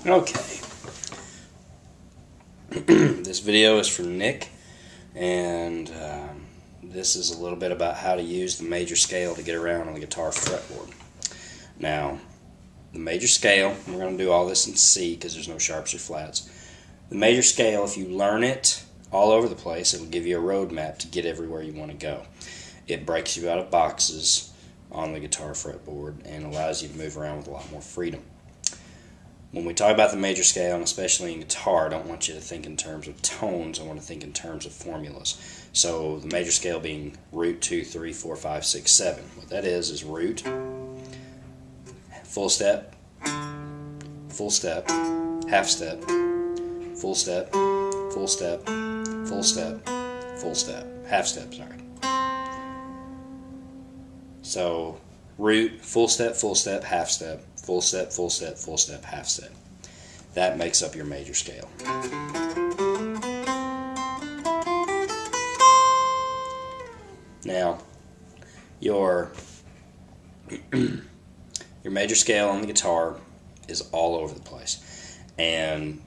Okay. This video is from Nick, and this is a little bit about how to use the major scale to get around on the guitar fretboard. Now, the major scale, we're going to do all this in C because there's no sharps or flats. The major scale, if you learn it all over the place, it'll give you a roadmap to get everywhere you want to go. It breaks you out of boxes on the guitar fretboard and allows you to move around with a lot more freedom. When we talk about the major scale, and especially in guitar, I don't want you to think in terms of tones, I want to think in terms of formulas. So the major scale being root 2, 3, 4, 5, 6, 7. What that is root, full step, half step, full step, full step, full step, full step, half step, sorry. So root, full step, half step, full step, full step, full step, half step. That makes up your major scale. Now, your major scale on the guitar is all over the place. And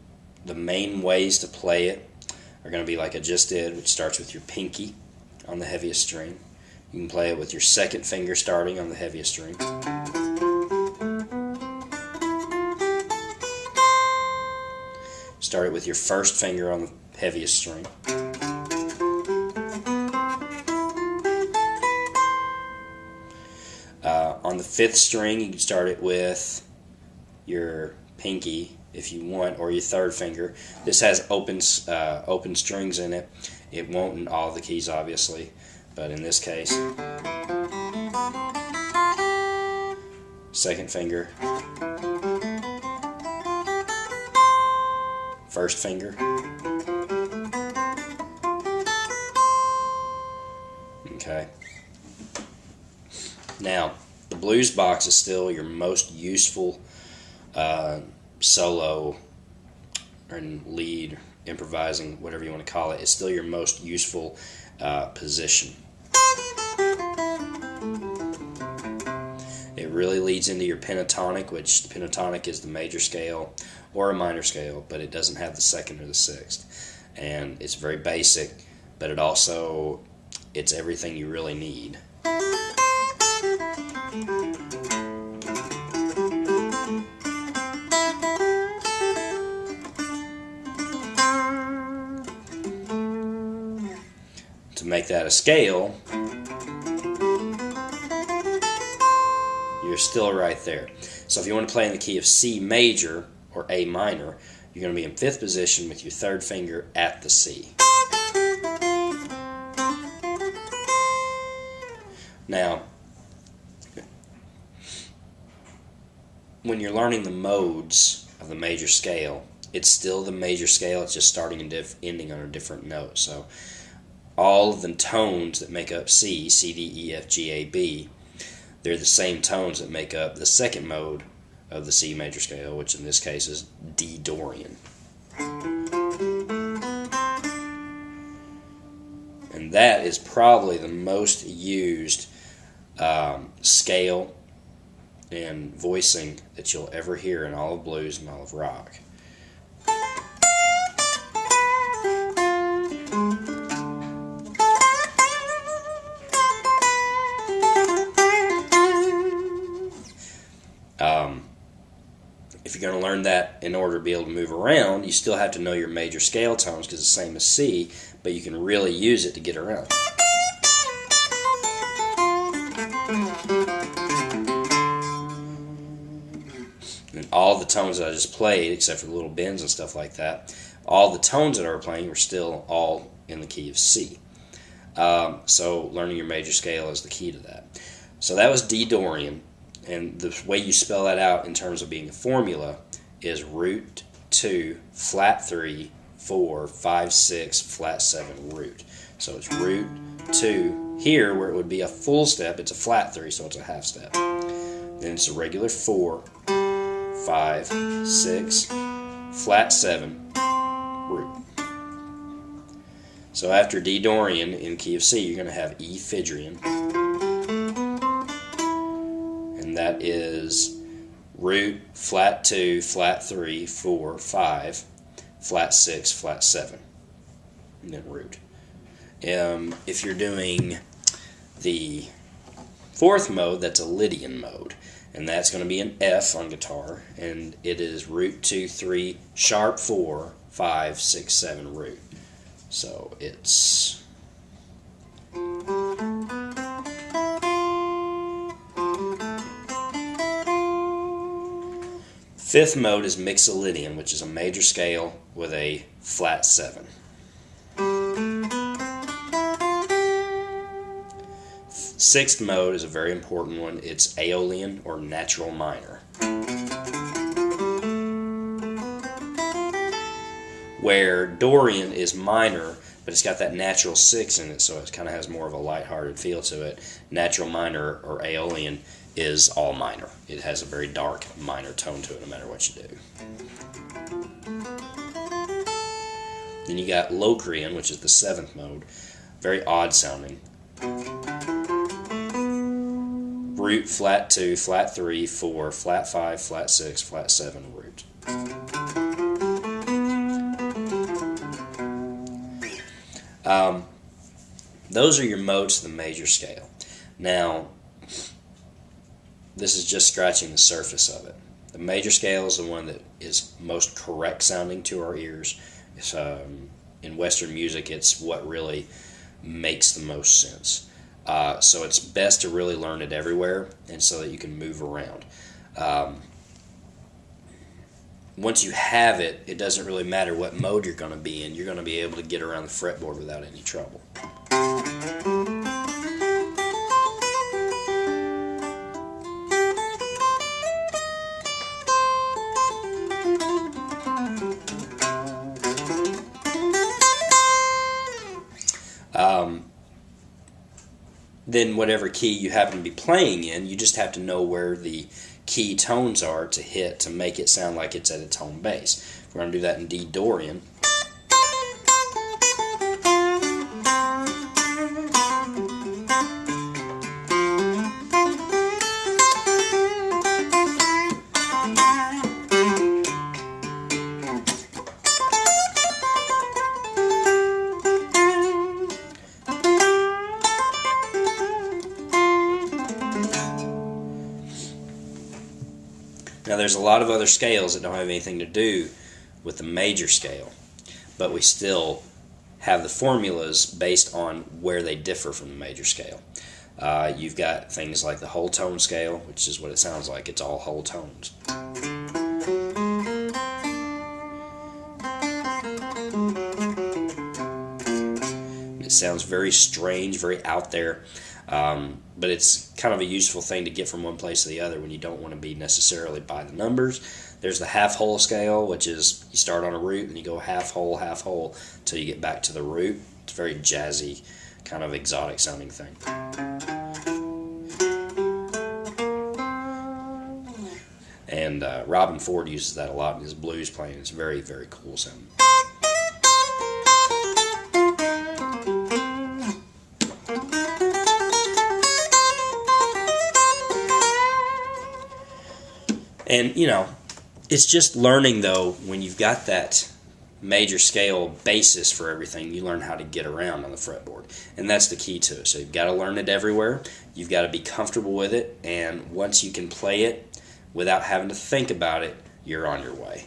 the main ways to play it are going to be like I just did, which starts with your pinky on the heaviest string. You can play it with your second finger starting on the heaviest string. Start it with your first finger on the heaviest string. On the fifth string, you can start it with your pinky if you want, or your third finger. This has open strings in it. It won't in all the keys, obviously, but in this case, second finger, first finger, okay. Now, the blues box is still your most useful solo and lead, improvising, whatever you want to call it. It's still your most useful position. It really leads into your pentatonic, which the pentatonic is the major scale or a minor scale, but it doesn't have the second or the sixth. And it's very basic, but it's everything you really need. To make that a scale, you're still right there. So if you want to play in the key of C major or A minor, you're going to be in fifth position with your third finger at the C. Now, when you're learning the modes of the major scale, it's still the major scale, it's just starting and ending on a different note. So all of the tones that make up C, C, D, E, F, G, A, B, they're the same tones that make up the second mode of the C major scale, which in this case is D Dorian. And that is probably the most used scale and voicing that you'll ever hear in all of blues and all of rock. If you're going to learn that in order to be able to move around, you still have to know your major scale tones because it's the same as C, but you can really use it to get around. And all the tones that I just played, except for the little bends and stuff like that, all the tones that I were playing were still all in the key of C. So learning your major scale is the key to that. So that was D Dorian. And the way you spell that out in terms of being a formula is root 2, flat 3, 4, 5, 6, flat 7, root. So it's root 2 here, where it would be a full step, it's a flat 3, so it's a half step. Then it's a regular 4, 5, 6, flat 7, root. So after D Dorian in key of C, you're going to have E Phydrian. And that is root, flat 2, flat 3, 4, 5, flat 6, flat 7, and then root. If you're doing the fourth mode, that's a Lydian mode, and that's going to be an F on guitar, and it is root 2, 3, sharp 4, 5, 6, 7, root. So it's fifth mode is Mixolydian, which is a major scale with a flat 7. Sixth mode is a very important one. It's Aeolian or natural minor, where Dorian is minor, but it's got that natural 6 in it, so it kind of has more of a lighthearted feel to it. Natural minor or Aeolian is all minor. It has a very dark minor tone to it no matter what you do. Then you got Locrian, which is the 7th mode. Very odd sounding. Root, flat 2, flat 3, 4, flat 5, flat 6, flat 7, root. Those are your modes to the major scale. Now, this is just scratching the surface of it. The major scale is the one that is most correct sounding to our ears. It's, in Western music, it's what really makes the most sense. So it's best to really learn it everywhere, and so that you can move around. Once you have it, it doesn't really matter what mode you're going to be in. You're going to be able to get around the fretboard without any trouble. Then whatever key you happen to be playing in, you just have to know where the key tones are to hit to make it sound like it's at its home base. We're going to do that in D Dorian. Now there's a lot of other scales that don't have anything to do with the major scale, but we still have the formulas based on where they differ from the major scale. You've got things like the whole tone scale, which is what it sounds like. It's all whole tones. It sounds very strange, very out there. But it's kind of a useful thing to get from one place to the other when you don't want to be necessarily by the numbers. There's the half-whole scale, which is you start on a root and you go half-whole until you get back to the root. It's a very jazzy, kind of exotic sounding thing. And Robin Ford uses that a lot in his blues playing. It's very, very cool sounding. And, you know, it's just learning, though, when you've got that major scale basis for everything, you learn how to get around on the fretboard. And that's the key to it. So you've got to learn it everywhere. You've got to be comfortable with it. And once you can play it without having to think about it, you're on your way.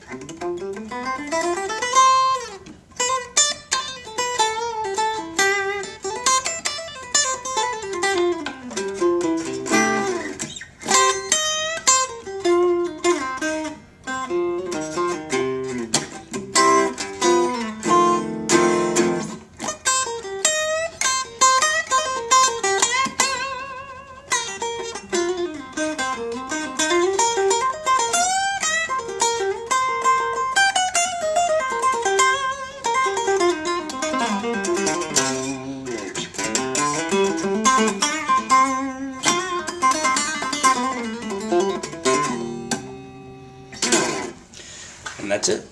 And that's it.